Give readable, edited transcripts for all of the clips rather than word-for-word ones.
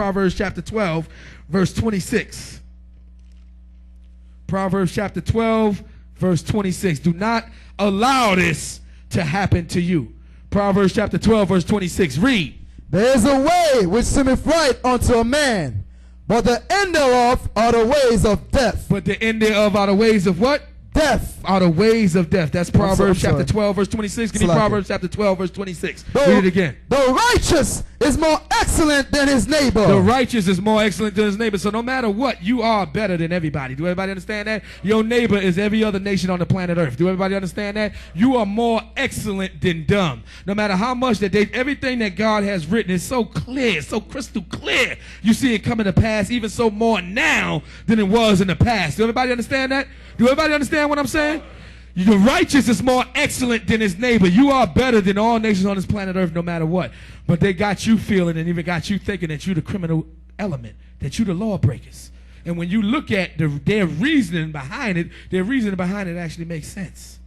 Proverbs chapter 12, verse 26. Proverbs chapter 12, verse 26. Do not allow this to happen to you. Proverbs chapter 12, verse 26. Read. There is a way which seemeth right unto a man, but the end thereof are the ways of death. But the end thereof are the ways of what? Death. Are the ways of death. That's Proverbs chapter 12, verse 26. Give me Proverbs chapter 12, verse 26. Read it again. The righteous is more excellent than his neighbor. The righteous is more excellent than his neighbor. So no matter what, you are better than everybody. Do everybody understand that? Your neighbor is every other nation on the planet Earth. Do everybody understand that? You are more excellent than dumb. No matter how much that everything that God has written is so clear, so crystal clear. You see it coming to pass even so more now than it was in the past. Do everybody understand that? Do everybody understand what I'm saying? The righteous is more excellent than his neighbor. You are better than all nations on this planet Earth no matter what. But they got you feeling and even got you thinking that you're the criminal element, that you're the lawbreakers. And when you look at their reasoning behind it, actually makes sense.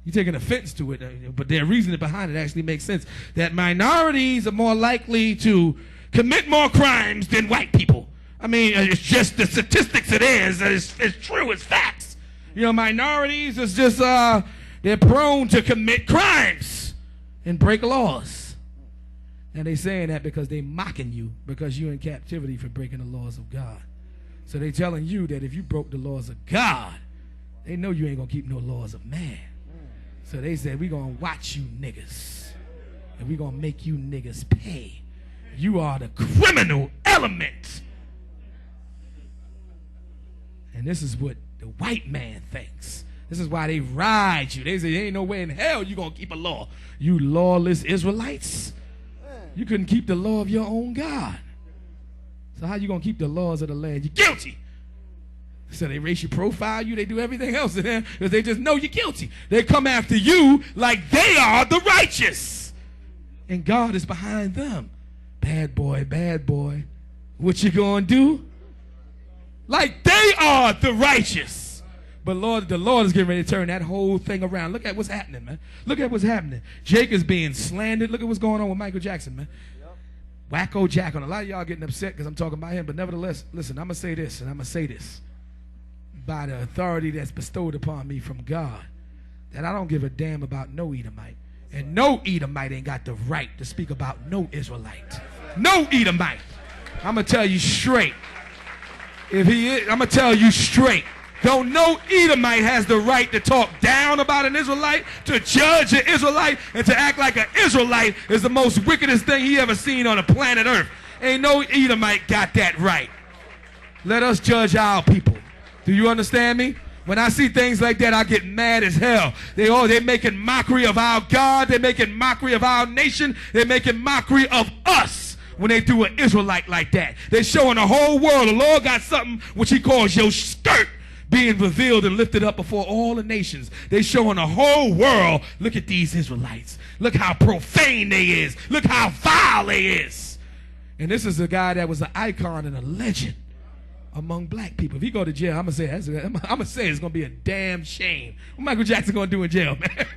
You're taking offense to it, but their reasoning behind it actually makes sense. That minorities are more likely to commit more crimes than white people. I mean, it's just the statistics it is. It's true, it's facts. You know, minorities is just, they're prone to commit crimes and break laws. And they saying that because they mocking you because you're in captivity for breaking the laws of God. So they telling you that if you broke the laws of God, they know you ain't going to keep no laws of man. So they said, we going to watch you niggas. And we going to make you niggas pay. You are the criminal element. And this is what the white man thinks. This is why they ride you. They say, there ain't no way in hell you going to keep a law. You lawless Israelites. You couldn't keep the law of your own God. So how you going to keep the laws of the land? You're guilty. So they racial profile you. They do everything else to them because they just know you're guilty. They come after you like they are the righteous. And God is behind them. Bad boy. What you going to do? Like they are the righteous. But the Lord is getting ready to turn that whole thing around. Look at what's happening, man. Look at what's happening. Jake is being slandered. Look at what's going on with Michael Jackson, man. Yep. Wacko Jack. A lot of y'all getting upset because I'm talking about him. But nevertheless, listen, I'm going to say this, and I'm going to say this. By the authority that's bestowed upon me from God, that I don't give a damn about no Edomite. And no Edomite ain't got the right to speak about no Israelite. No Edomite. I'm going to tell you straight. If he is, I'm going to tell you straight. Don't no Edomite has the right to talk down about an Israelite, to judge an Israelite, and to act like an Israelite is the most wickedest thing he ever seen on the planet Earth. Ain't no Edomite got that right. Let us judge our people. Do you understand me? When I see things like that, I get mad as hell. They're making mockery of our God. They're making mockery of our nation. They're making mockery of us. When they do an Israelite like that, they're showing the whole world the Lord got something which he calls your skirt being revealed and lifted up before all the nations. They're showing the whole world, look at these Israelites. Look how profane they is. Look how vile they is. And this is a guy that was an icon and a legend among black people. If he go to jail, I'm gonna say it's gonna be a damn shame. What Michael Jackson gonna do in jail, man?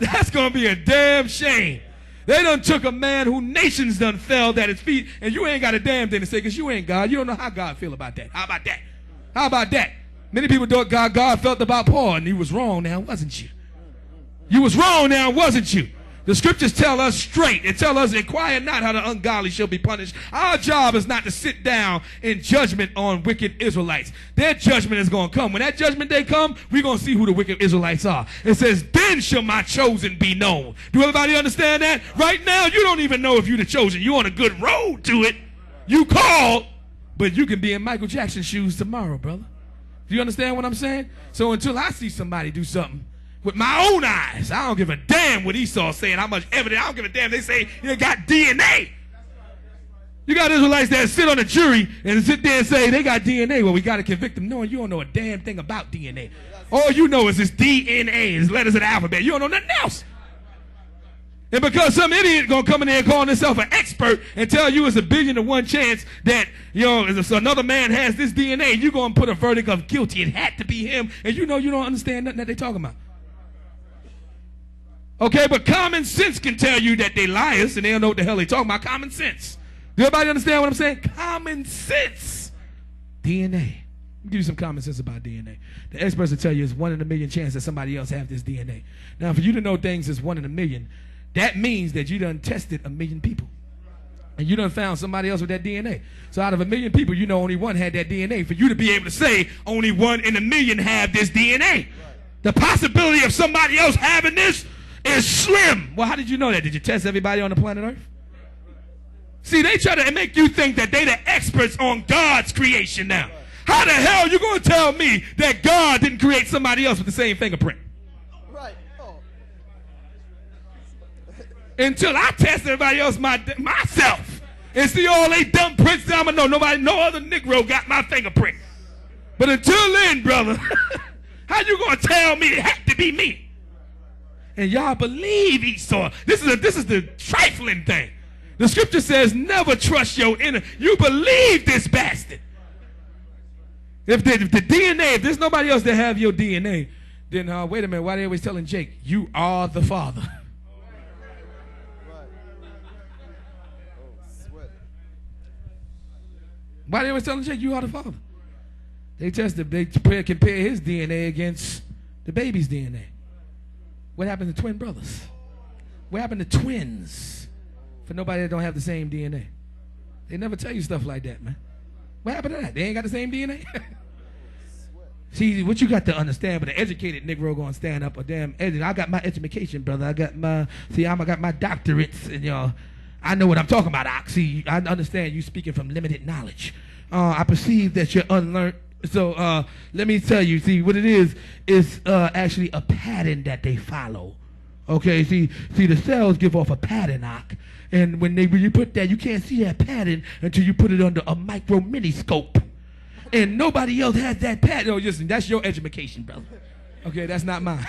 That's gonna be a damn shame. They done took a man who nations done fell at his feet, and you ain't got a damn thing to say because you ain't God. You don't know how God feel about that. How about that? How about that? Many people thought God felt about Paul, and he was wrong now, wasn't you? You was wrong now, wasn't you? The scriptures tell us straight. It tell us, inquire not how the ungodly shall be punished. Our job is not to sit down in judgment on wicked Israelites. Their judgment is going to come. When that judgment day come, we're going to see who the wicked Israelites are. It says, then shall my chosen be known. Do everybody understand that? Right now, you don't even know if you're the chosen. You're on a good road to it. You called, but you can be in Michael Jackson's shoes tomorrow, brother. Do you understand what I'm saying? So until I see somebody do something with my own eyes, I don't give a damn what Esau saying, how much evidence. I don't give a damn. They say you got DNA. You got Israelites that sit on a jury and sit there and say they got DNA. Well, we got to convict them. No, you don't know a damn thing about DNA. All you know is this DNA, is letters of the alphabet. You don't know nothing else. And because some idiot gonna come in there and call himself an expert and tell you it's a 1,000,000,000 to 1 chance that, you know, another man has this DNA, you gonna put a verdict of guilty. It had to be him, and you know you don't understand nothing that they talking about. Okay, but common sense can tell you that they liars and they don't know what the hell they talking about. Common sense. Do everybody understand what I'm saying? Common sense. DNA. I'll give you some common sense about DNA. The experts will tell you it's 1 in a million chance that somebody else have this DNA. Now, for you to know things is 1 in a million, that means that you done tested 1 million people. And you done found somebody else with that DNA. So out of 1 million people, you know only one had that DNA. For you to be able to say only 1 in a million have this DNA. Right. The possibility of somebody else having this is slim. Well, how did you know that? Did you test everybody on the planet Earth? See, they try to make you think that they the experts on God's creation now. How the hell are you going to tell me that God didn't create somebody else with the same fingerprint? Right. Oh. Until I test everybody else myself and see all they dumb prints that I'm going to know no other Negro got my fingerprint. But until then, brother, how you going to tell me it had to be me? And y'all believe Esau. This is the trifling thing. The scripture says never trust your inner. You believe this bastard. If the DNA, if there's nobody else that have your DNA, then wait a minute, why are they always telling Jake, you are the father? Why are they always telling Jake, you are the father? They compare his DNA against the baby's DNA. What happened to twin brothers? What happened to twins? For nobody that don't have the same DNA. They never tell you stuff like that, man. What happened to that? They ain't got the same DNA? See, what you got to understand, but an educated Negro gonna stand up a damn edit. I got my education, brother. I got my doctorates, and I know what I'm talking about. See, I understand you speaking from limited knowledge. I perceive that you're unlearned. So let me tell you, see, what it is actually a pattern that they follow. Okay, see, the cells give off a pattern, and when you put that, you can't see that pattern until you put it under a micro miniscope. And nobody else has that pattern. Oh, listen, that's your education, brother. Okay, that's not mine.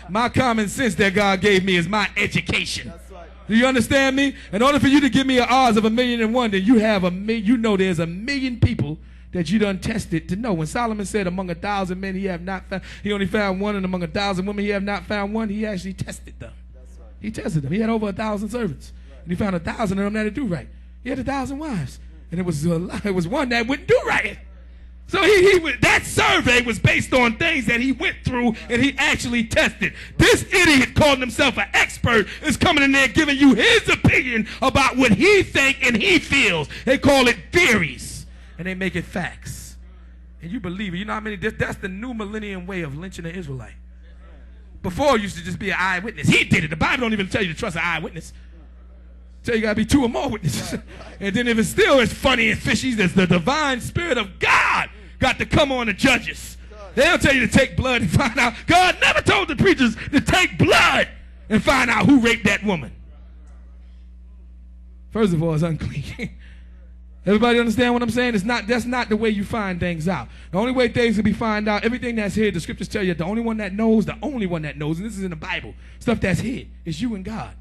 My common sense that God gave me is my education. Right. Do you understand me? In order for you to give me an odds of 1,000,001, then you have there's 1 million people that you done tested to know. When Solomon said among 1,000 men he have not found, he only found one, and among 1,000 women he have not found one, he actually tested them. That's right. He tested them. He had over 1,000 servants. Right. And he found 1,000 of them that do right. He had 1,000 wives. And it was one that wouldn't do right. So that survey was based on things that he went through and he actually tested. This idiot calling himself an expert is coming in there giving you his opinion about what he thinks and he feels. They call it theories. And they make it facts. And you believe it. You know how many? That's the new millennium way of lynching an Israelite. Before it used to just be an eyewitness. He did it. The Bible don't even tell you to trust an eyewitness. Tell you got to be 2 or more witnesses. Right. And then if it's still as funny and fishy, there's the divine spirit of God got to come on the judges. They'll tell you to take blood and find out. God never told the preachers to take blood and find out who raped that woman. First of all, it's unclean. Everybody understand what I'm saying? That's not the way you find things out. The only way things can be found out, everything that's hid, the scriptures tell you the only one that knows, and this is in the Bible, stuff that's hid, is you and God.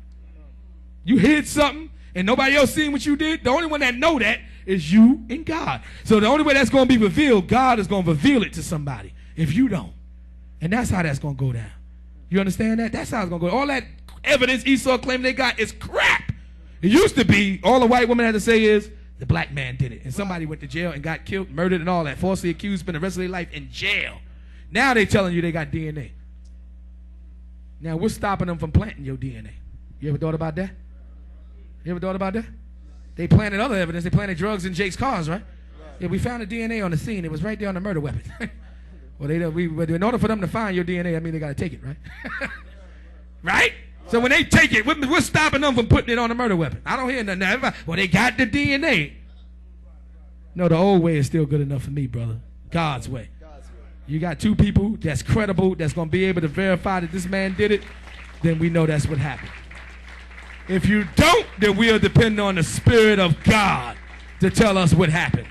You hid something and nobody else seen what you did. The only one that know that is you and God. So the only way that's going to be revealed, God is going to reveal it to somebody if you don't. And that's how that's going to go down. You understand that? That's how it's going to go. All that evidence Esau claimed they got is crap. It used to be all the white woman had to say is the black man did it. And somebody went to jail and got killed, murdered and all that. Falsely accused, spent the rest of their life in jail. Now they telling you they got DNA. Now what's stopping them from planting your DNA? You ever thought about that? You ever thought about that? They planted other evidence. They planted drugs in Jake's cars, right? Yeah, we found the DNA on the scene. It was right there on the murder weapon. Well, in order for them to find your DNA, I mean, they got to take it, right? Right? So when they take it, what's stopping them from putting it on the murder weapon? I don't hear nothing. Well, they got the DNA. No, the old way is still good enough for me, brother. God's way. You got 2 people that's credible, that's going to be able to verify that this man did it, then we know that's what happened. If you don't, then we'll depend on the Spirit of God to tell us what happened.